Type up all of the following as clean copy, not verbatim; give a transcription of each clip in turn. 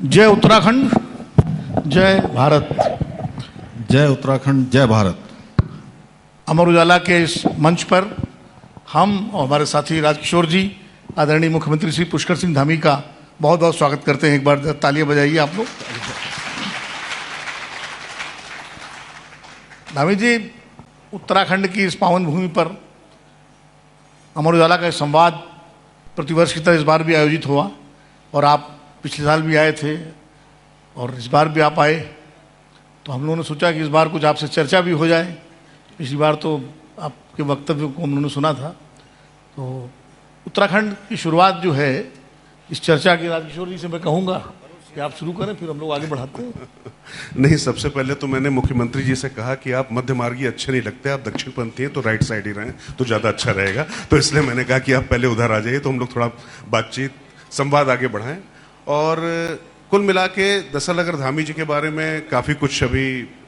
जय उत्तराखंड, जय भारत। जय उत्तराखंड, जय भारत। अमर उजाला के इस मंच पर हम और हमारे साथी राजकिशोर जी, आदरणीय मुख्यमंत्री श्री पुष्कर सिंह धामी का बहुत बहुत स्वागत करते हैं। एक बार तालियां बजाइए आप लोग। धामी जी, उत्तराखंड की इस पावन भूमि पर अमर उजाला का संवाद प्रतिवर्ष की तरह इस बार भी आयोजित हुआ और आप पिछले साल भी आए थे और इस बार भी आप आए, तो हम लोगों ने सोचा कि इस बार कुछ आपसे चर्चा भी हो जाए। पिछली बार तो आपके वक्तव्य को हम लोगों ने सुना था, तो उत्तराखंड की शुरुआत जो है इस चर्चा की राजकिशोर जी से मैं कहूँगा कि आप शुरू करें, फिर हम लोग आगे बढ़ाते हैं। नहीं, सबसे पहले तो मैंने मुख्यमंत्री जी से कहा कि आप मध्य मार्गी अच्छे नहीं लगते, आप दक्षिणपंथी हैं तो राइट साइड ही रहें तो ज़्यादा अच्छा रहेगा। तो इसलिए मैंने कहा कि आप पहले उधर आ जाइए, तो हम लोग थोड़ा बातचीत संवाद आगे बढ़ाएं। और कुल मिला के दरअसल अगर धामी जी के बारे में काफ़ी कुछ अभी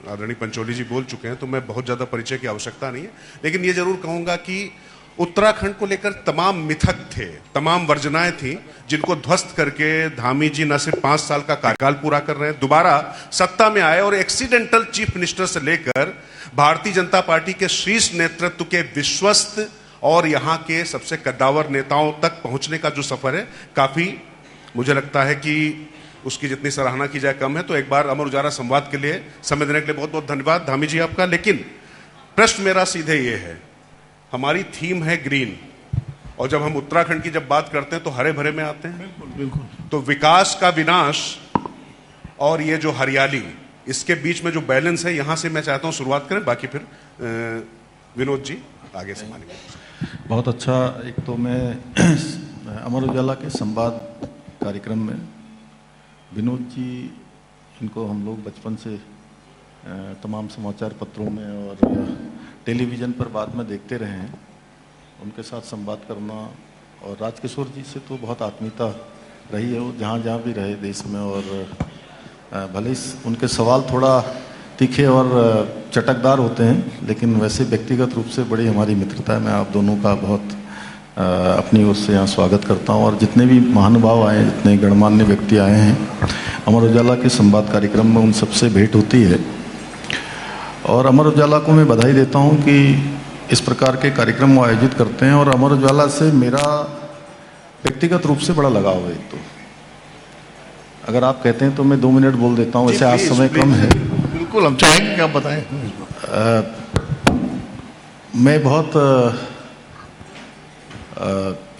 आदरणीय पंचोली जी बोल चुके हैं, तो मैं बहुत ज़्यादा परिचय की आवश्यकता नहीं है, लेकिन ये जरूर कहूँगा कि उत्तराखंड को लेकर तमाम मिथक थे, तमाम वर्जनाएं थी, जिनको ध्वस्त करके धामी जी न सिर्फ 5 साल का कार्यकाल पूरा कर रहे हैं, दोबारा सत्ता में आए और एक्सीडेंटल चीफ मिनिस्टर से लेकर भारतीय जनता पार्टी के शीर्ष नेतृत्व के विश्वस्त और यहाँ के सबसे कद्दावर नेताओं तक पहुंचने का जो सफर है, काफी मुझे लगता है कि उसकी जितनी सराहना की जाए कम है। तो एक बार अमर उजाला संवाद के लिए समय देने के लिए बहुत बहुत धन्यवाद धामी जी आपका। लेकिन प्रश्न मेरा सीधे ये है, हमारी थीम है ग्रीन, और जब हम उत्तराखंड की जब बात करते हैं तो हरे भरे में आते हैं। बिल्कुल बिल्कुल। तो विकास का विनाश और ये जो हरियाली, इसके बीच में जो बैलेंस है, यहां से मैं चाहता हूं शुरुआत करें, बाकी फिर विनोद जी आगे से मानेंगे। बहुत अच्छा। एक तो मैं अमर उजाला के संवाद कार्यक्रम में विनोद जी, इनको हम लोग बचपन से तमाम समाचार पत्रों में और टेलीविज़न पर बाद में देखते रहे हैं, उनके साथ संवाद करना। और राजकिशोर जी से तो बहुत आत्मीयता रही है, वो जहाँ जहाँ भी रहे देश में, और भले ही उनके सवाल थोड़ा तीखे और चटकदार होते हैं, लेकिन वैसे व्यक्तिगत रूप से बड़ी हमारी मित्रता है। मैं आप दोनों का बहुत अपनी ओर से यहाँ स्वागत करता हूँ। और जितने भी महानुभाव आए हैं, जितने गणमान्य व्यक्ति आए हैं अमर उजाला के संवाद कार्यक्रम में, उन सबसे भेंट होती है। और अमर उजाला को मैं बधाई देता हूँ कि इस प्रकार के कार्यक्रम वो आयोजित करते हैं। और अमर उजाला से मेरा व्यक्तिगत रूप से बड़ा लगाव है। तो अगर आप कहते हैं तो मैं 2 मिनट बोल देता हूँ, वैसे आज समय कम है। बिल्कुल, हम चाहेंगे कि आप बताएं। मैं बहुत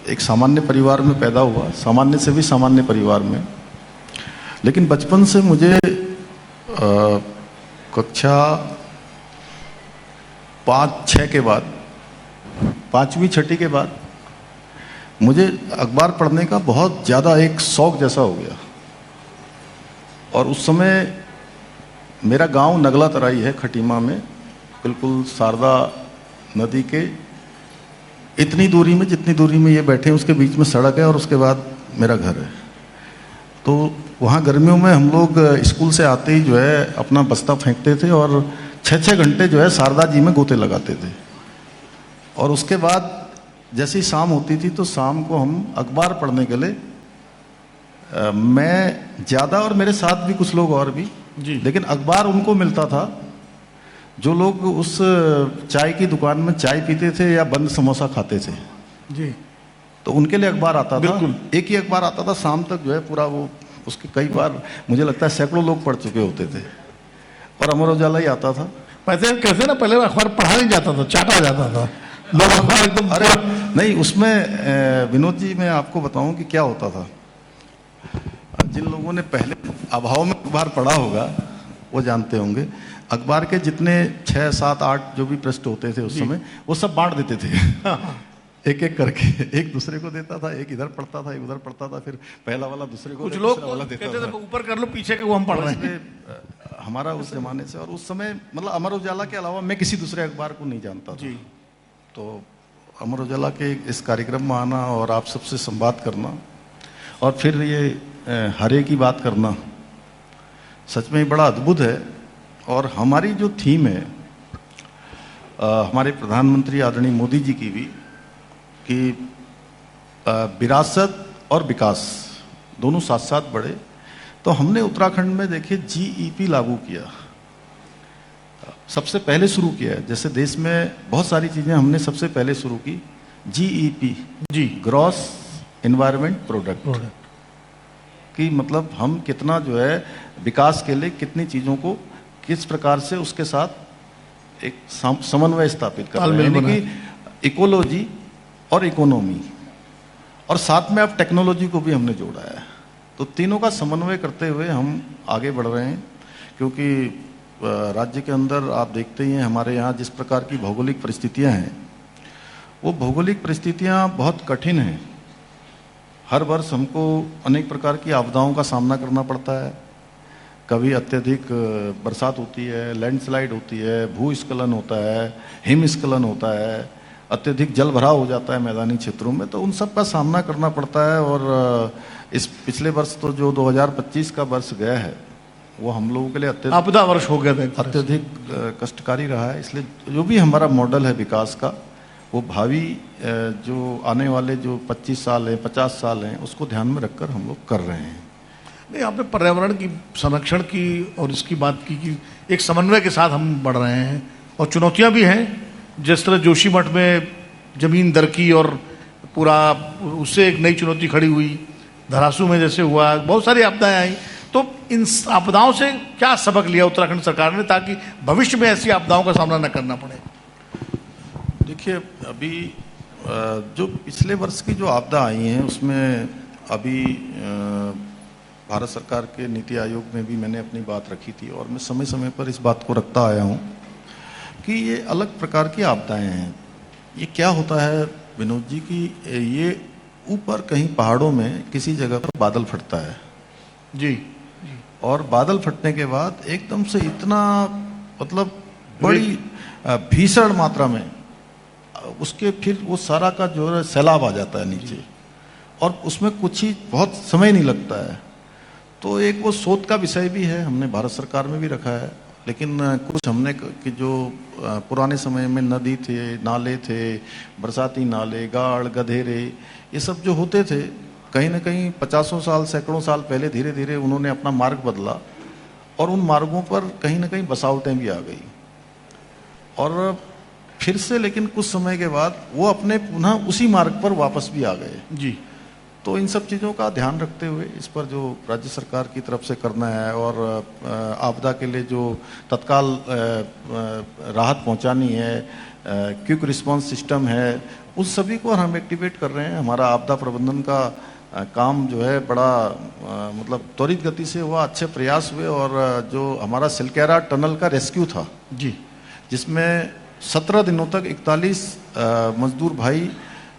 एक सामान्य परिवार में पैदा हुआ, सामान्य से भी सामान्य परिवार में, लेकिन बचपन से मुझे कक्षा 5-6 के बाद, 5वीं 6ठी के बाद मुझे अखबार पढ़ने का बहुत ज़्यादा एक शौक जैसा हो गया। और उस समय मेरा गांव नगला तराई है, खटीमा में, बिल्कुल शारदा नदी के इतनी दूरी में, जितनी दूरी में ये बैठे हैं उसके बीच में सड़क है और उसके बाद मेरा घर है। तो वहाँ गर्मियों में हम लोग स्कूल से आते ही जो है अपना बस्ता फेंकते थे और 6-6 घंटे जो है शारदा जी में गोते लगाते थे। और उसके बाद जैसे ही शाम होती थी तो शाम को हम अखबार पढ़ने के लिए, मैं ज़्यादा और मेरे साथ भी कुछ लोग और भी जी, लेकिन अखबार उनको मिलता था जो लोग उस चाय की दुकान में चाय पीते थे या बंद समोसा खाते थे जी। तो उनके लिए अखबार आता था। बिल्कुल। एक ही अखबार आता था, शाम तक जो है पूरा वो, उसके कई बार मुझे लगता है सैकड़ों लोग पढ़ चुके होते थे। और अमर उजाला ही आता था। कैसे ना, पहले अखबार पढ़ा नहीं जाता था, चाटा जाता था लोग अखबार एकदम। अरे नहीं, उसमें विनोद जी मैं आपको बताऊं कि क्या होता था। जिन लोगों ने पहले अभाव में अखबार पढ़ा होगा वो जानते होंगे, अखबार के जितने 6, 7, 8 जो भी पृष्ठ होते थे उस समय, वो सब बांट देते थे। एक एक करके, एक दूसरे को देता था, एक इधर पढ़ता था, एक उधर पढ़ता था, फिर पहला वाला दूसरे को, कुछ लोग कहते थे ऊपर कर लो, पीछे के वो हम पढ़ रहे हैं। हमारा उस जमाने से, और उस समय मतलब अमर उजाला के अलावा मैं किसी दूसरे अखबार को नहीं जानता था। तो अमर उजाला के इस कार्यक्रम में आना और आप सबसे संवाद करना और फिर ये हरे की बात करना सच में बड़ा अद्भुत है। और हमारी जो थीम है हमारे प्रधानमंत्री आदरणीय मोदी जी की भी, कि विरासत और विकास दोनों साथ साथ बढ़े। तो हमने उत्तराखंड में देखिए GEP लागू किया, सबसे पहले शुरू किया है। जैसे देश में बहुत सारी चीजें हमने सबसे पहले शुरू की, GEP जी, ग्रॉस एनवायरमेंट प्रोडक्ट, कि मतलब हम कितना जो है विकास के लिए कितनी चीजों को किस प्रकार से उसके साथ एक समन्वय स्थापित कर रहे हैं, यानी कि इकोलॉजी और इकोनॉमी, और साथ में अब टेक्नोलॉजी को भी हमने जोड़ा है। तो तीनों का समन्वय करते हुए हम आगे बढ़ रहे हैं, क्योंकि राज्य के अंदर आप देखते ही हैं हमारे यहाँ जिस प्रकार की भौगोलिक परिस्थितियाँ हैं, वो भौगोलिक परिस्थितियाँ बहुत कठिन हैं। हर वर्ष हमको अनेक प्रकार की आपदाओं का सामना करना पड़ता है। कभी अत्यधिक बरसात होती है, लैंडस्लाइड होती है, भूस्खलन होता है, हिमस्खलन होता है, अत्यधिक जल भराव हो जाता है मैदानी क्षेत्रों में, तो उन सब का सामना करना पड़ता है। और इस पिछले वर्ष तो जो 2025 का वर्ष गया है वो हम लोगों के लिए आपदा वर्ष हो गया था, अत्यधिक कष्टकारी रहा है। इसलिए जो भी हमारा मॉडल है विकास का, वो भावी जो आने वाले जो 25 साल हैं, 50 साल हैं, उसको ध्यान में रखकर हम लोग कर रहे हैं। नहीं, आपने पर्यावरण की संरक्षण की और इसकी बात की कि एक समन्वय के साथ हम बढ़ रहे हैं, और चुनौतियां भी हैं। जिस तरह जोशीमठ में जमीन दरकी और पूरा उससे एक नई चुनौती खड़ी हुई, धरासू में जैसे हुआ, बहुत सारी आपदाएं आई। तो इन आपदाओं से क्या सबक लिया उत्तराखंड सरकार ने ताकि भविष्य में ऐसी आपदाओं का सामना न करना पड़े? देखिए, अभी जो पिछले वर्ष की जो आपदा आई हैं उसमें अभी भारत सरकार के नीति आयोग में भी मैंने अपनी बात रखी थी, और मैं समय समय पर इस बात को रखता आया हूँ कि ये अलग प्रकार की आपदाएं हैं। ये क्या होता है विनोद जी कि ये ऊपर कहीं पहाड़ों में किसी जगह पर बादल फटता है जी, और बादल फटने के बाद एकदम से इतना मतलब बड़ी भीषण मात्रा में उसके फिर वो सारा का जो है सैलाब आ जाता है नीचे, और उसमें कुछ ही बहुत समय नहीं लगता है। तो एक वो शोध का विषय भी है, हमने भारत सरकार में भी रखा है। लेकिन कुछ हमने कि जो पुराने समय में नदी थे, नाले थे, बरसाती नाले, गाड़, गधेरे, ये सब जो होते थे, कहीं ना कहीं 50 साल, सैकड़ों साल पहले धीरे धीरे उन्होंने अपना मार्ग बदला, और उन मार्गों पर कहीं ना कहीं बसावटें भी आ गई, और फिर से लेकिन कुछ समय के बाद वो अपने पुनः उसी मार्ग पर वापस भी आ गए जी। तो इन सब चीज़ों का ध्यान रखते हुए इस पर जो राज्य सरकार की तरफ से करना है, और आपदा के लिए जो तत्काल राहत पहुंचानी है, क्विक रिस्पांस सिस्टम है, उस सभी को हम एक्टिवेट कर रहे हैं। हमारा आपदा प्रबंधन का काम जो है बड़ा मतलब त्वरित गति से हुआ, अच्छे प्रयास हुए, और जो हमारा सिलकेरा टनल का रेस्क्यू था जी, जिसमें 17 दिनों तक 41 मजदूर भाई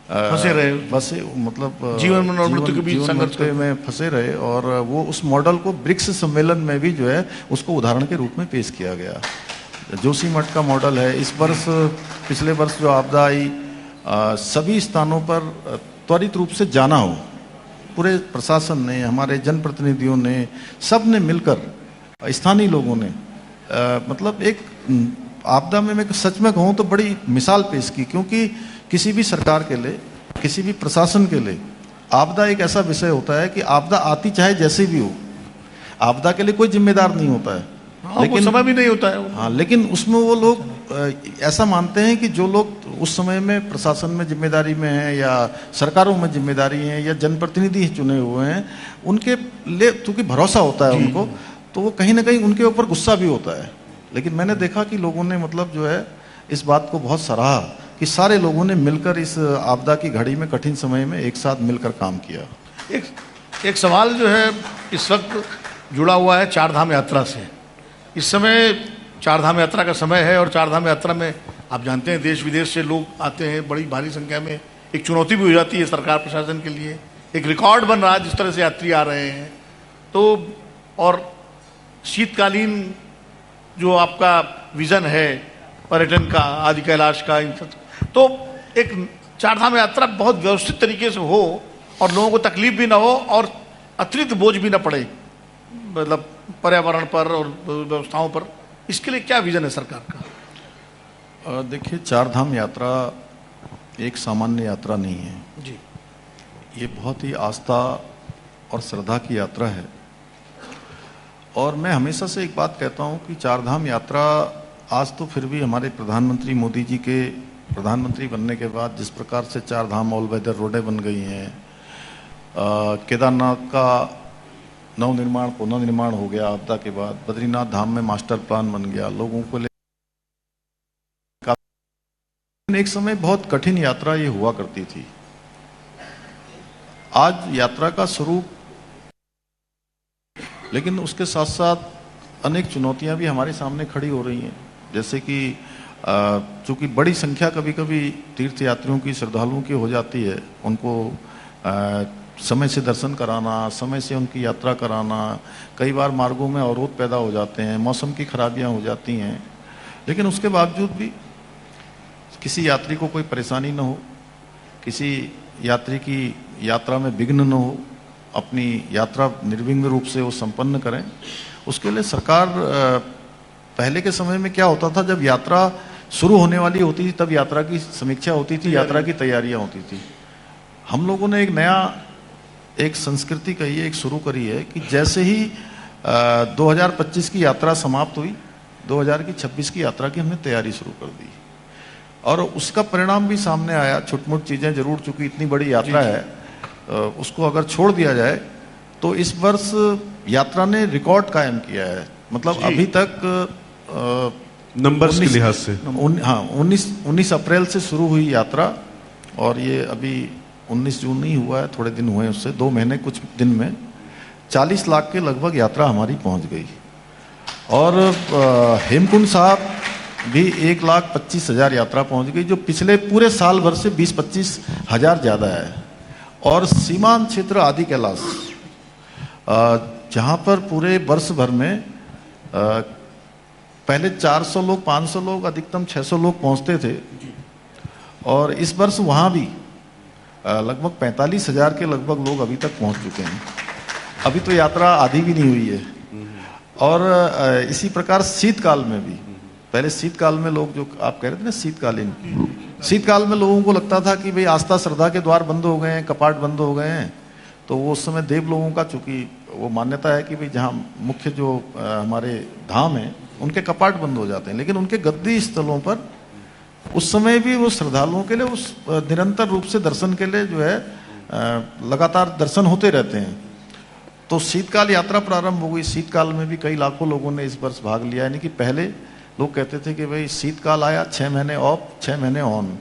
फंसे रहे, बसे मतलब जीवन और मृत्यु के बीच संघर्ष में फंसे रहे, और वो उस मॉडल को ब्रिक्स सम्मेलन में भी जो है उसको उदाहरण के रूप में पेश किया गया। जोशीमठ का मॉडल है। इस वर्ष, पिछले वर्ष जो आपदा आई, सभी स्थानों पर त्वरित रूप से जाना हो, पूरे प्रशासन ने, हमारे जनप्रतिनिधियों ने, सब ने मिलकर, स्थानीय लोगों ने मतलब एक आपदा में मैं सच में कहूँ तो बड़ी मिसाल पेश की, क्योंकि किसी भी सरकार के लिए, किसी भी प्रशासन के लिए आपदा एक ऐसा विषय होता है कि आपदा आती चाहे जैसे भी हो, आपदा के लिए कोई जिम्मेदार नहीं होता है। लेकिन समय भी नहीं होता है। हाँ, लेकिन उसमें वो लोग ऐसा मानते हैं कि जो लोग उस समय में प्रशासन में जिम्मेदारी में हैं, या सरकारों में जिम्मेदारी हैं, या जनप्रतिनिधि चुने हुए हैं, उनके लिए चूंकि भरोसा होता है उनको, तो वो कहीं ना कहीं उनके ऊपर गुस्सा भी होता है। लेकिन मैंने देखा कि लोगों ने मतलब जो है इस बात को बहुत सराहा कि सारे लोगों ने मिलकर इस आपदा की घड़ी में, कठिन समय में एक साथ मिलकर काम किया। एक सवाल जो है इस वक्त जुड़ा हुआ है चारधाम यात्रा से। इस समय चारधाम यात्रा का समय है, और चारधाम यात्रा में आप जानते हैं देश विदेश से लोग आते हैं बड़ी भारी संख्या में। एक चुनौती भी हो जाती है सरकार प्रशासन के लिए, एक रिकॉर्ड बन रहा है जिस तरह से यात्री आ रहे हैं। तो और शीतकालीन जो आपका विजन है पर्यटन का, आदि कैलाश का, तो एक चारधाम यात्रा बहुत व्यवस्थित तरीके से हो, और लोगों को तकलीफ भी ना हो, और अतिरिक्त बोझ भी ना पड़े मतलब पर्यावरण पर और व्यवस्थाओं पर। इसके लिए क्या विजन है सरकार का? देखिए, चारधाम यात्रा एक सामान्य यात्रा नहीं है जी। ये बहुत ही आस्था और श्रद्धा की यात्रा है। और मैं हमेशा से एक बात कहता हूं कि चारधाम यात्रा आज तो फिर भी हमारे प्रधानमंत्री मोदी जी के प्रधानमंत्री बनने के बाद जिस प्रकार से चारधाम ऑल वेदर रोडें बन गई हैं, केदारनाथ का नवनिर्माण पुनर्निर्माण हो गया आपदा के बाद, बद्रीनाथ धाम में मास्टर प्लान बन गया, लोगों को एक समय बहुत कठिन यात्रा ये हुआ करती थी। आज यात्रा का स्वरूप, लेकिन उसके साथ साथ अनेक चुनौतियां भी हमारे सामने खड़ी हो रही हैं, जैसे कि चूंकि बड़ी संख्या कभी कभी तीर्थयात्रियों की, श्रद्धालुओं की हो जाती है, उनको समय से दर्शन कराना, समय से उनकी यात्रा कराना, कई बार मार्गों में अवरोध पैदा हो जाते हैं, मौसम की खराबियां हो जाती हैं, लेकिन उसके बावजूद भी किसी यात्री को कोई परेशानी न हो, किसी यात्री की यात्रा में विघ्न न हो, अपनी यात्रा निर्विघ्न रूप से वो संपन्न करें। उसके लिए सरकार, पहले के समय में क्या होता था, जब यात्रा शुरू होने वाली होती थी तब यात्रा की समीक्षा होती थी, यात्रा की तैयारियां होती थी। हम लोगों ने एक नया एक संस्कृति कही है, एक शुरू करी है कि जैसे ही 2025 की यात्रा समाप्त हुई, 2026 की यात्रा की हमने तैयारी शुरू कर दी, और उसका परिणाम भी सामने आया। छुटमुट चीजें जरूर, चूंकि इतनी बड़ी यात्रा है, उसको अगर छोड़ दिया जाए तो इस वर्ष यात्रा ने रिकॉर्ड कायम किया है। मतलब अभी तक नंबर्स के लिहाज से 19 अप्रैल से शुरू हुई यात्रा, और ये अभी 19 जून ही हुआ है, थोड़े दिन हुए उससे, 2 महीने कुछ दिन में 40 लाख के लगभग यात्रा हमारी पहुंच गई। और हेमकुंड साहब भी 1,25,000 यात्रा पहुंच गई, जो पिछले पूरे साल भर से 20-25 हजार ज्यादा है। और सीमांत क्षेत्र आदि कैलाश, जहां पर पूरे वर्ष भर में पहले 400 लोग, 500 लोग, अधिकतम 600 लोग पहुंचते थे, और इस वर्ष वहां भी लगभग 45,000 के लगभग लोग अभी तक पहुंच चुके हैं। अभी तो यात्रा आधी भी नहीं हुई है। और इसी प्रकार शीतकाल में भी, पहले शीतकाल में लोग, जो आप कह रहे थे ना शीतकालीन, शीतकाल में लोगों को लगता था कि भाई आस्था श्रद्धा के द्वार बंद हो गए हैं, कपाट बंद हो गए हैं, तो वो उस समय देव लोगों का, चूंकि वो मान्यता है कि भाई जहाँ मुख्य जो हमारे धाम है उनके कपाट बंद हो जाते हैं, लेकिन उनके गद्दी स्थलों पर उस समय भी वो श्रद्धालुओं के लिए उस निरंतर रूप से दर्शन के लिए जो है लगातार दर्शन होते रहते हैं। तो शीतकाल यात्रा प्रारंभ हो गई। शीतकाल में भी कई लाखों लोगों ने इस वर्ष भाग लिया। यानी कि पहले लोग कहते थे कि भाई शीतकाल आया, 6 महीने ऑफ, 6 महीने ऑन,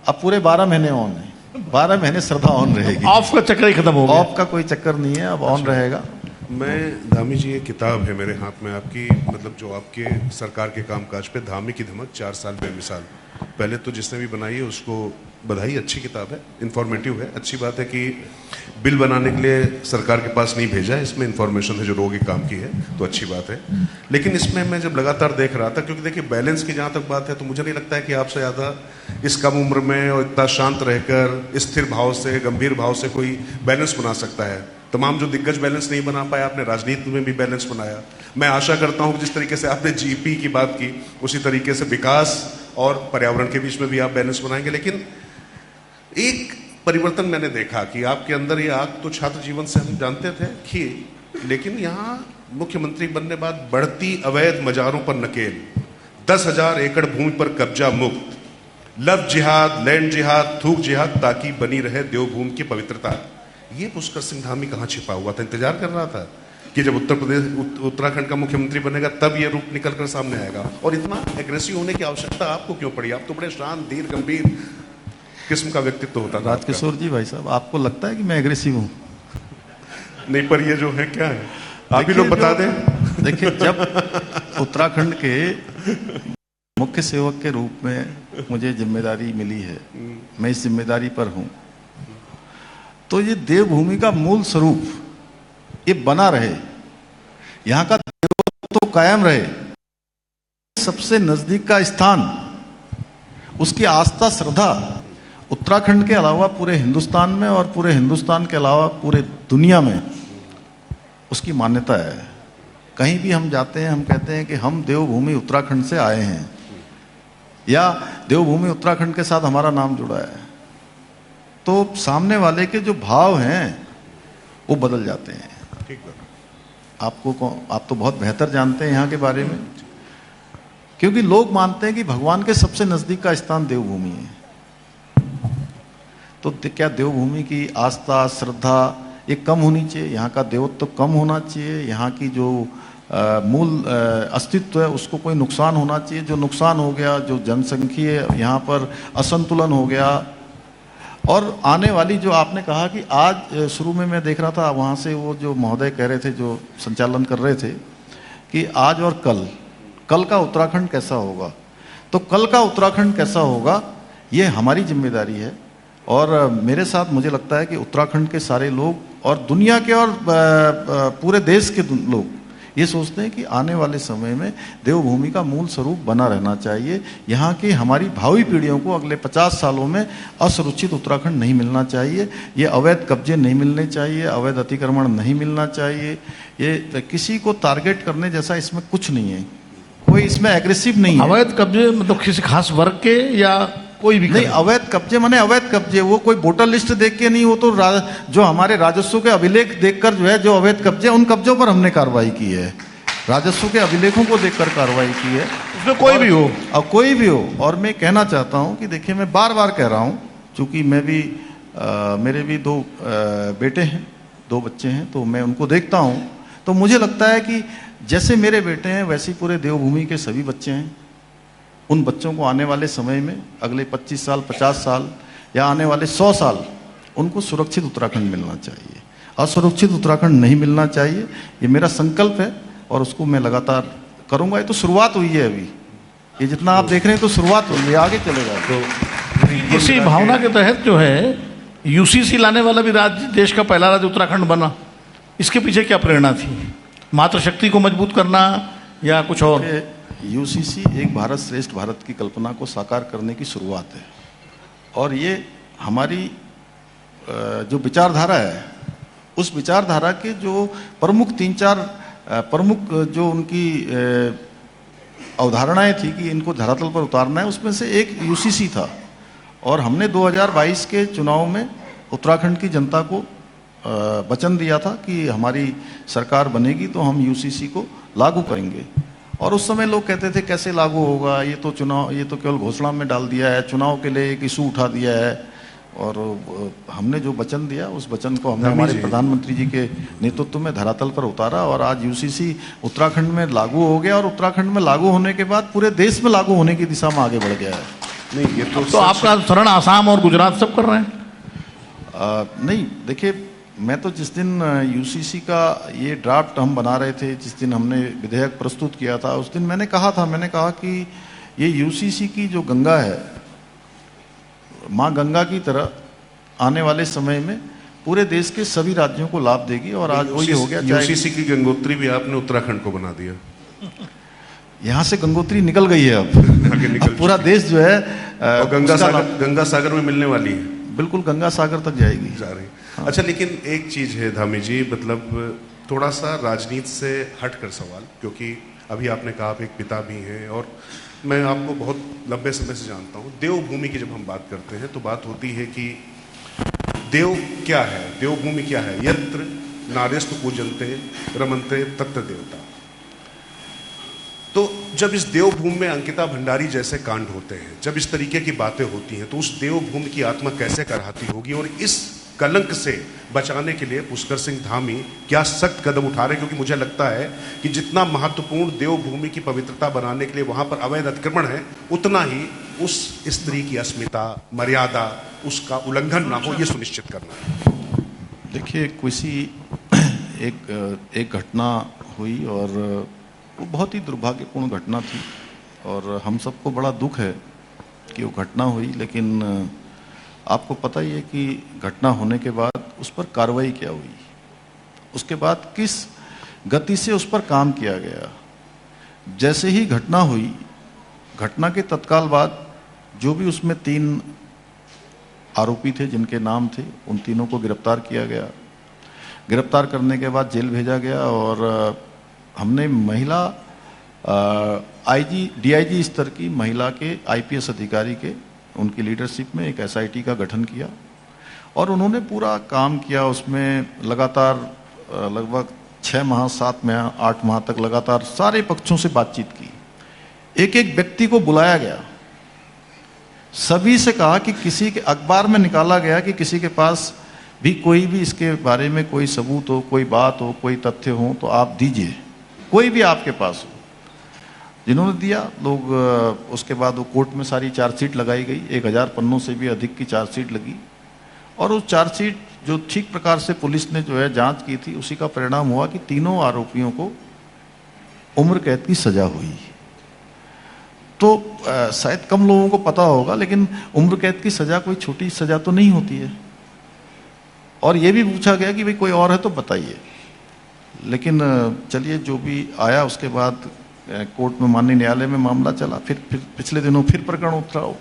अब पूरे 12 महीने ऑन है। 12 महीने श्रद्धा ऑन रहेगी, ऑफ का चक्कर ही खत्म हो गया। ऑफ का कोई चक्कर नहीं है, अब ऑन रहेगा। मैं, धामी जी, ये किताब है मेरे हाथ में आपकी, मतलब जो आपके सरकार के कामकाज पे, धामी की धमक 4 साल बेमिसाल। पहले तो जिसने भी बनाई है उसको बधाई, अच्छी किताब है, इंफॉर्मेटिव है। अच्छी बात है कि बिल बनाने के लिए सरकार के पास नहीं भेजा है, इसमें इंफॉर्मेशन है जो लोगों के काम की है, तो अच्छी बात है। लेकिन इसमें मैं जब लगातार देख रहा था, क्योंकि देखिए बैलेंस की जहाँ तक बात है, तो मुझे नहीं लगता है कि आपसे ज़्यादा इस कम उम्र में और इतना शांत रहकर स्थिर भाव से, गंभीर भाव से कोई बैलेंस बना सकता है। तमाम जो दिग्गज बैलेंस नहीं बना पाया, आपने राजनीति में भी बैलेंस बनाया। मैं आशा करता हूँ जिस तरीके से आपने जीपी की बात की, उसी तरीके से विकास और पर्यावरण के बीच में भी आप बैलेंस बनाएंगे। लेकिन एक परिवर्तन मैंने देखा कि आपके अंदर ये आग तो छात्र जीवन से हम जानते थे कि, लेकिन यहाँ मुख्यमंत्री बनने बाद बढ़ती अवैध मजारों पर नकेल, 10,000 एकड़ भूमि पर कब्जा मुक्त, लव जिहाद, लैंड जिहाद, थूक जिहाद, ताकि बनी रहे देवभूमि की पवित्रता। ये पुष्कर सिंह धामी कहाँ छिपा हुआ था? इंतजार कर रहा था कि जब उत्तराखंड का मुख्यमंत्री बनेगा तब ये रूप निकल कर सामने आएगा। और इतना एग्रेसिव होने की आवश्यकता आपको क्यों पड़ी? आप तो बड़े शांत, धीर, गंभीर किस्म का व्यक्तित्व होता था। राजकिशोर जी, भाई साहब, आपको लगता है कि मैं एग्रेसिव हूँ? नहीं, पर ये जो है क्या है, आप ही लोग बता दें। देखिए, जब उत्तराखंड के मुख्य सेवक के रूप में मुझे जिम्मेदारी मिली है, मैं इस जिम्मेदारी पर हूँ, तो ये देवभूमि का मूल स्वरूप ये बना रहे, यहाँ का देवत्व तो कायम रहे, सबसे नजदीक का स्थान, उसकी आस्था श्रद्धा उत्तराखंड के अलावा पूरे हिंदुस्तान में, और पूरे हिंदुस्तान के अलावा पूरे दुनिया में उसकी मान्यता है। कहीं भी हम जाते हैं, हम कहते हैं कि हम देवभूमि उत्तराखंड से आए हैं, या देवभूमि उत्तराखंड के साथ हमारा नाम जुड़ा है, तो सामने वाले के जो भाव हैं वो बदल जाते हैं। ठीक है। आप तो बहुत बेहतर जानते हैं यहाँ के बारे में, क्योंकि लोग मानते हैं कि भगवान के सबसे नजदीक का स्थान देवभूमि है। तो क्या देवभूमि की आस्था श्रद्धा ये कम होनी चाहिए? यहाँ का देवत्व कम होना चाहिए? यहाँ की जो मूल अस्तित्व है उसको कोई नुकसान होना चाहिए? जो नुकसान हो गया, जो जनसंख्यीय यहाँ पर असंतुलन हो गया, और आने वाली जो आपने कहा कि आज शुरू में मैं देख रहा था वहाँ से वो जो महोदय कह रहे थे, जो संचालन कर रहे थे, कि आज और कल का उत्तराखंड कैसा होगा। तो कल का उत्तराखंड कैसा होगा ये हमारी जिम्मेदारी है। और मेरे साथ मुझे लगता है कि उत्तराखंड के सारे लोग और दुनिया के और पूरे देश के लोग ये सोचते हैं कि आने वाले समय में देवभूमि का मूल स्वरूप बना रहना चाहिए। यहाँ की हमारी भावी पीढ़ियों को अगले 50 सालों में असुरक्षित उत्तराखंड नहीं मिलना चाहिए। ये अवैध कब्जे नहीं मिलने चाहिए, अवैध अतिक्रमण नहीं मिलना चाहिए। ये किसी को टारगेट करने जैसा इसमें कुछ नहीं है, कोई इसमें एग्रेसिव नहीं है। अवैध कब्जे मतलब किसी खास वर्ग के या कोई भी नहीं, अवैध कब्जे माने अवैध कब्जे, वो कोई वोटर लिस्ट देख के नहीं, वो तो जो हमारे राजस्व के अभिलेख देखकर जो है, जो अवैध कब्जे उन कब्जों पर हमने कार्रवाई की है। राजस्व के अभिलेखों को देखकर कार्रवाई की है, उसमें कोई भी हो, और कोई भी हो। और मैं कहना चाहता हूं कि देखिए, मैं बार बार कह रहा हूं, चूंकि मैं भी मेरे भी 2 बेटे हैं, 2 बच्चे हैं, तो मैं उनको देखता हूं तो मुझे लगता है कि जैसे मेरे बेटे हैं वैसे ही पूरे देवभूमि के सभी बच्चे हैं। उन बच्चों को आने वाले समय में, अगले 25 साल 50 साल या आने वाले 100 साल उनको सुरक्षित उत्तराखंड मिलना चाहिए। असुरक्षित उत्तराखंड नहीं मिलना चाहिए, ये मेरा संकल्प है और उसको मैं लगातार करूंगा। ये तो शुरुआत हुई है अभी, ये जितना आप देख रहे हैं तो शुरुआत हुई है, आगे चलेगा। तो इसी भावना के तहत जो है यूसीसी लाने वाला भी राज्य, देश का पहला राज्य उत्तराखंड बना। इसके पीछे क्या प्रेरणा थी? मातृशक्ति को मजबूत करना या कुछ और? यूसीसी एक भारत श्रेष्ठ भारत की कल्पना को साकार करने की शुरुआत है, और ये हमारी जो विचारधारा है, उस विचारधारा के जो प्रमुख 3-4 प्रमुख जो उनकी अवधारणाएं थी कि इनको धरातल पर उतारना है, उसमें से एक यूसीसी था। और हमने 2022 के चुनाव में उत्तराखंड की जनता को वचन दिया था कि हमारी सरकार बनेगी तो हम यूसीसी को लागू करेंगे। और उस समय लोग कहते थे कैसे लागू होगा, ये तो केवल घोषणा में डाल दिया है, चुनाव के लिए एक इशू उठा दिया है। और हमने जो वचन दिया उस वचन को हमने हमारे प्रधानमंत्री जी के नेतृत्व में धरातल पर उतारा, और आज यूसीसी उत्तराखंड में लागू हो गया, और उत्तराखंड में लागू होने के बाद पूरे देश में लागू होने की दिशा में आगे बढ़ गया है। नहीं, ये तो आपका अनुसरण आसाम और गुजरात सब कर रहे हैं? नहीं, देखिए, मैं तो जिस दिन यूसीसी का ये ड्राफ्ट हम बना रहे थे, जिस दिन हमने विधेयक प्रस्तुत किया था, उस दिन मैंने कहा कि ये यूसीसी की जो गंगा है, माँ गंगा की तरह आने वाले समय में पूरे देश के सभी राज्यों को लाभ देगी। और आज वही हो गया। यूसीसी की गंगोत्री भी आपने उत्तराखंड को बना दिया। यहाँ से गंगोत्री निकल गई है अब पूरा देश जो है गंगा सागर में मिलने वाली है। बिल्कुल, गंगा सागर तक जाएगी, जा रही। हाँ। अच्छा, लेकिन एक चीज है धामी जी, मतलब थोड़ा सा राजनीति से हटकर सवाल, क्योंकि अभी आपने कहा आप एक पिता भी हैं और मैं आपको बहुत लंबे समय से जानता हूँ। देवभूमि की जब हम बात करते हैं तो बात होती है कि देव क्या है, देवभूमि क्या है। यत्र नार्यस्तु पूजन्ते रमन्ते तत्र देवता। तो जब इस देवभूमि में अंकिता भंडारी जैसे कांड होते हैं, जब इस तरीके की बातें होती हैं, तो उस देवभूमि की आत्मा कैसे करहाती होगी। और इस कलंक से बचाने के लिए पुष्कर सिंह धामी क्या सख्त कदम उठा रहे हैं, क्योंकि मुझे लगता है कि जितना महत्वपूर्ण देवभूमि की पवित्रता बनाने के लिए वहां पर अवैध अतिक्रमण है, उतना ही उस स्त्री की अस्मिता, मर्यादा, उसका उल्लंघन ना हो, ये सुनिश्चित करना है। देखिए, किसी एक घटना हुई और वो बहुत ही दुर्भाग्यपूर्ण घटना थी, और हम सबको बड़ा दुख है कि वो घटना हुई। लेकिन आपको पता ही है कि घटना होने के बाद उस पर कार्रवाई क्या हुई, उसके बाद किस गति से उस पर काम किया गया। जैसे ही घटना हुई, घटना के तत्काल बाद जो भी उसमें 3 आरोपी थे जिनके नाम थे, उन तीनों को गिरफ्तार किया गया। गिरफ्तार करने के बाद जेल भेजा गया, और हमने महिला डीआईजी स्तर की महिला के आईपीएस अधिकारी के उनकी लीडरशिप में एक एसआईटी का गठन किया, और उन्होंने पूरा काम किया। उसमें लगातार लगभग 6 माह 7 माह 8 माह तक लगातार सारे पक्षों से बातचीत की। एक एक व्यक्ति को बुलाया गया, सभी से कहा कि किसी के अखबार में निकाला गया कि किसी के पास भी कोई भी इसके बारे में कोई सबूत हो, कोई बात हो, कोई तथ्य हो तो आप दीजिए, कोई भी आपके पास हो। जिन्होंने दिया लोग, उसके बाद वो कोर्ट में सारी चार्जशीट लगाई गई, 1000 पन्नों से भी अधिक की चार्जशीट लगी, और उस चार्जशीट जो ठीक प्रकार से पुलिस ने जो है जांच की थी, उसी का परिणाम हुआ कि तीनों आरोपियों को उम्र कैद की सजा हुई। तो शायद कम लोगों को पता होगा, लेकिन उम्र कैद की सजा कोई छोटी सजा तो नहीं होती है। और ये भी पूछा गया कि भाई कोई और है तो बताइए, लेकिन चलिए जो भी आया उसके बाद कोर्ट में माननीय न्यायालय में मामला चला। फिर पिछले दिनों फिर प्रकरण उतरा हो,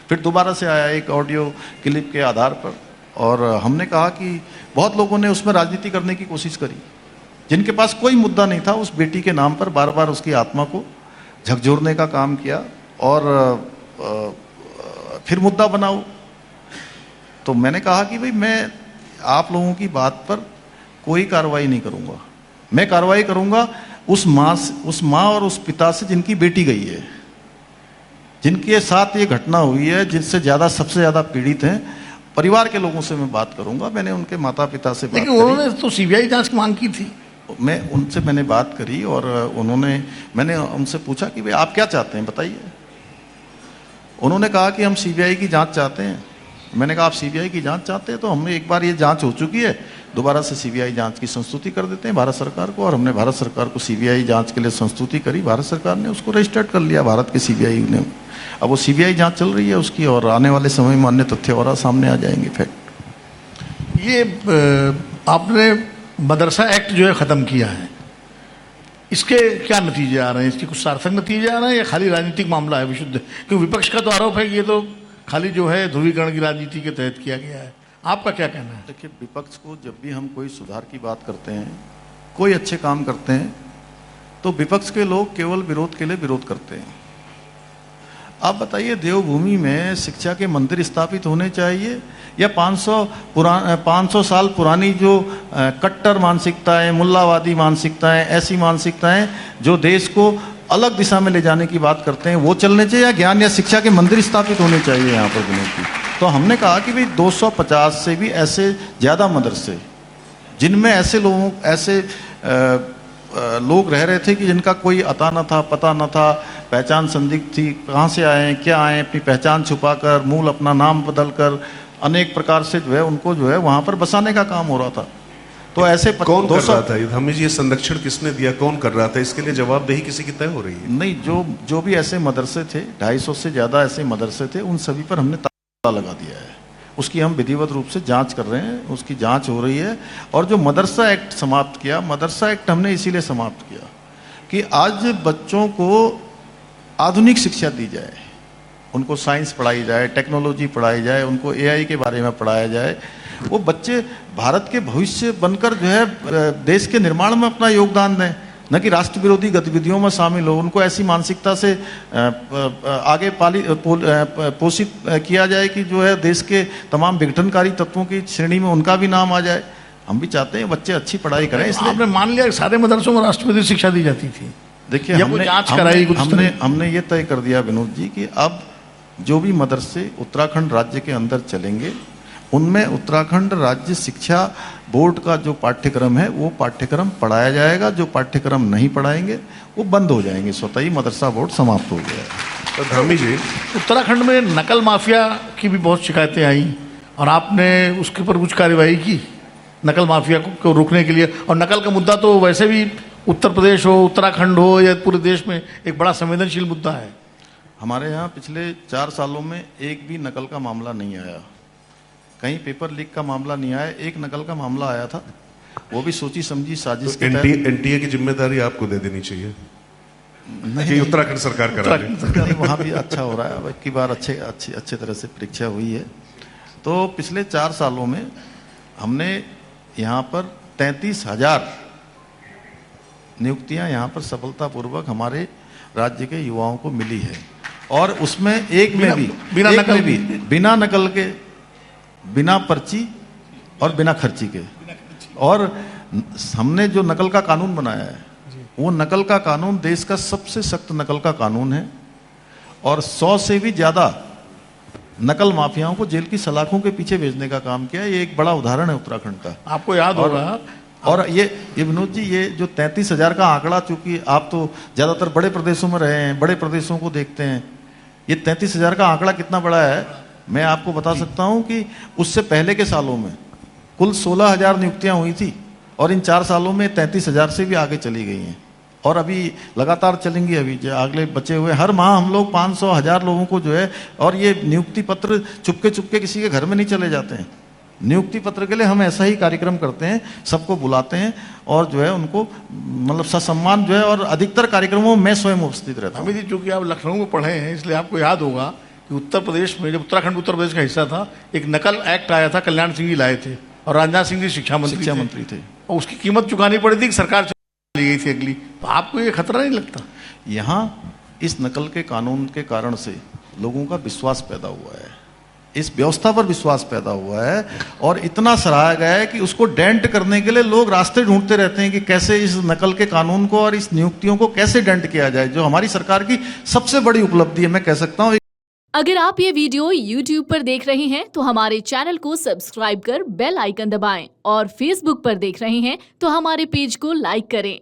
फिर दोबारा से आया एक ऑडियो क्लिप के आधार पर, और हमने कहा कि बहुत लोगों ने उसमें राजनीति करने की कोशिश करी, जिनके पास कोई मुद्दा नहीं था, उस बेटी के नाम पर बार बार उसकी आत्मा को झकझोरने का काम किया, और फिर मुद्दा बनाओ। तो मैंने कहा कि भाई मैं आप लोगों की बात पर कोई कार्रवाई नहीं करूंगा, मैं कार्रवाई करूंगा उस माँ और उस पिता से जिनकी बेटी गई है, जिनके साथ ये घटना हुई है, जिनसे ज्यादा सबसे ज्यादा पीड़ित हैं, परिवार के लोगों से मैं बात करूंगा। मैंने उनके माता पिता से बात लेकिन उन्होंने तो सीबीआई जांच की मांग की थी। मैंने बात करी, और मैंने उनसे पूछा कि भाई आप क्या चाहते हैं बताइए। उन्होंने कहा कि हम सीबीआई की जांच चाहते हैं। मैंने कहा आप सीबीआई की जांच चाहते हैं तो हमने एक बार ये जांच हो चुकी है, दोबारा से सीबीआई जांच की संस्तुति कर देते हैं भारत सरकार को। और हमने भारत सरकार को सीबीआई जांच के लिए संस्तुति करी, भारत सरकार ने उसको रजिस्टर्ड कर लिया, भारत के सीबीआई ने। अब वो सीबीआई जांच चल रही है उसकी, और आने वाले समय में अन्य तथ्य और सामने आ जाएंगे। फैक्ट ये आपने मदरसा एक्ट जो है ख़त्म किया है, इसके क्या नतीजे आ रहे हैं? इसके कुछ सार्थक नतीजे आ रहे हैं या खाली राजनीतिक मामला है विशुद्ध? क्योंकि विपक्ष का तो आरोप है कि ये तो खाली जो है ध्रुवीकरण की राजनीति के तहत किया गया है। आपका क्या कहना है? देखिए, विपक्ष को जब भी हम कोई सुधार की बात करते हैं, कोई अच्छे काम करते हैं, तो विपक्ष के लोग केवल विरोध के लिए विरोध करते हैं। आप बताइए, देवभूमि में शिक्षा के मंदिर स्थापित होने चाहिए या 500 साल पुरानी जो कट्टर मानसिकताएं, मुल्लावादी मानसिकताएं, ऐसी मानसिकताएं जो देश को अलग दिशा में ले जाने की बात करते हैं, वो चलने चाहिए, या ज्ञान या शिक्षा के मंदिर स्थापित होने चाहिए यहाँ पर विनोद जी? तो हमने कहा कि भाई 250 से भी ऐसे ज़्यादा मदरसे जिनमें ऐसे लोग रह रहे थे कि जिनका कोई अता न था, पता न था, पहचान संदिग्ध थी, कहाँ से आए हैं, क्या आए, अपनी पहचान छुपाकर, मूल अपना नाम बदलकर, अनेक प्रकार से जो है उनको जो है वहाँ पर बसाने का काम हो रहा था। तो ऐसे कौन कर रहा था हमें ये संरक्षण किसने दिया, कौन कर रहा था? इसके लिए जवाबदेही किसी की तय हो रही है? नहीं, जो भी ऐसे मदरसे थे, 250 से ज़्यादा ऐसे मदरसे थे, उन सभी पर हमने ताला लगा दिया है। उसकी हम विधिवत रूप से जांच कर रहे हैं, उसकी जांच हो रही है। और जो मदरसा एक्ट समाप्त किया, मदरसा एक्ट हमने इसीलिए समाप्त किया कि आज बच्चों को आधुनिक शिक्षा दी जाए, उनको साइंस पढ़ाई जाए, टेक्नोलॉजी पढ़ाई जाए, उनको एआई के बारे में पढ़ाया जाए। वो बच्चे भारत के भविष्य बनकर जो है देश के निर्माण में अपना योगदान दें, न कि राष्ट्र विरोधी गतिविधियों में शामिल हो। उनको ऐसी मानसिकता से आगे पोषित किया जाए कि जो है देश के तमाम विघटनकारी तत्वों की श्रेणी में उनका भी नाम आ जाए। हम भी चाहते हैं बच्चे अच्छी पढ़ाई करें। इसलिए आपने मान लिया सारे मदरसों में राष्ट्रपति शिक्षा दी जाती थी? देखिए, हमने ये तय कर दिया विनोद जी कि अब जो भी मदरसे उत्तराखंड राज्य के अंदर चलेंगे, उनमें उत्तराखंड राज्य शिक्षा बोर्ड का जो पाठ्यक्रम है वो पाठ्यक्रम पढ़ाया जाएगा। जो पाठ्यक्रम नहीं पढ़ाएंगे वो बंद हो जाएंगे। स्वतः ही मदरसा बोर्ड समाप्त हो गया है। तो धामी जी, उत्तराखंड में नकल माफिया की भी बहुत शिकायतें आई और आपने उसके ऊपर कुछ कार्यवाही की नकल माफिया को रोकने के लिए? और नकल का मुद्दा तो वैसे भी उत्तर प्रदेश हो, उत्तराखंड हो या पूरे देश में एक बड़ा संवेदनशील मुद्दा है। हमारे यहाँ पिछले 4 सालों में एक भी नकल का मामला नहीं आया, कहीं पेपर लीक का मामला नहीं आया। एक नकल का मामला आया था, वो भी सोची समझी साजिश के तहत। एनटीए की जिम्मेदारी आपको दे देनी चाहिए कि उत्तराखंड सरकार करा ले। वहाँ भी अच्छा हो रहा है, अब की बार अच्छे तरह से परीक्षा हुई है। तो पिछले 4 सालों में हमने यहाँ पर 33,000 नियुक्तियाँ यहाँ पर सफलतापूर्वक हमारे राज्य के युवाओं को मिली है। और उसमें बिना नकल के, बिना पर्ची और बिना खर्ची के। और हमने जो नकल का कानून बनाया है वो नकल का कानून देश का सबसे सख्त नकल का कानून है और 100 से भी ज्यादा नकल माफियाओं को जेल की सलाखों के पीछे भेजने का काम किया। ये एक बड़ा उदाहरण है उत्तराखंड का। आपको याद होगा और ये विनोद जी, ये जो 33,000 का आंकड़ा, चूंकि आप तो ज्यादातर बड़े प्रदेशों में रहे हैं, बड़े प्रदेशों को देखते हैं, ये 33,000 का आंकड़ा कितना बड़ा है मैं आपको बता सकता हूं कि उससे पहले के सालों में कुल 16,000 नियुक्तियां हुई थी और इन 4 सालों में 33,000 से भी आगे चली गई हैं और अभी लगातार चलेंगी। अभी जो अगले बचे हुए हर माह हम लोग 500,000 लोगों को जो है, और ये नियुक्ति पत्र चुपके किसी के घर में नहीं चले जाते हैं। नियुक्ति पत्र के लिए हम ऐसा ही कार्यक्रम करते हैं, सबको बुलाते हैं और जो है उनको मतलब ससम्मान जो है, और अधिकतर कार्यक्रमों में मैं स्वयं उपस्थित रहता हूँ। अमित जी, चूंकि आप लखनऊ में पढ़े हैं इसलिए आपको याद होगा कि उत्तर प्रदेश में, जब उत्तराखंड उत्तर प्रदेश का हिस्सा था, एक नकल एक्ट आया था, कल्याण सिंह जी लाए थे और राजनाथ सिंह जी शिक्षा मंत्री थे और उसकी कीमत चुकानी पड़ी थी कि सरकार चली गई थी अगली। तो आपको ये खतरा नहीं लगता? यहाँ इस नकल के कानून के कारण से लोगों का विश्वास पैदा हुआ है, इस व्यवस्था पर विश्वास पैदा हुआ है और इतना सराहा गया है कि उसको डेंट करने के लिए लोग रास्ते ढूंढते रहते हैं कि कैसे इस नकल के कानून को और इस नियुक्तियों को कैसे डेंट किया जाए, जो हमारी सरकार की सबसे बड़ी उपलब्धि है, मैं कह सकता हूँ। अगर आप ये वीडियो YouTube पर देख रहे हैं तो हमारे चैनल को सब्सक्राइब कर बेल आइकन दबाएं और Facebook पर देख रहे हैं तो हमारे पेज को लाइक करें।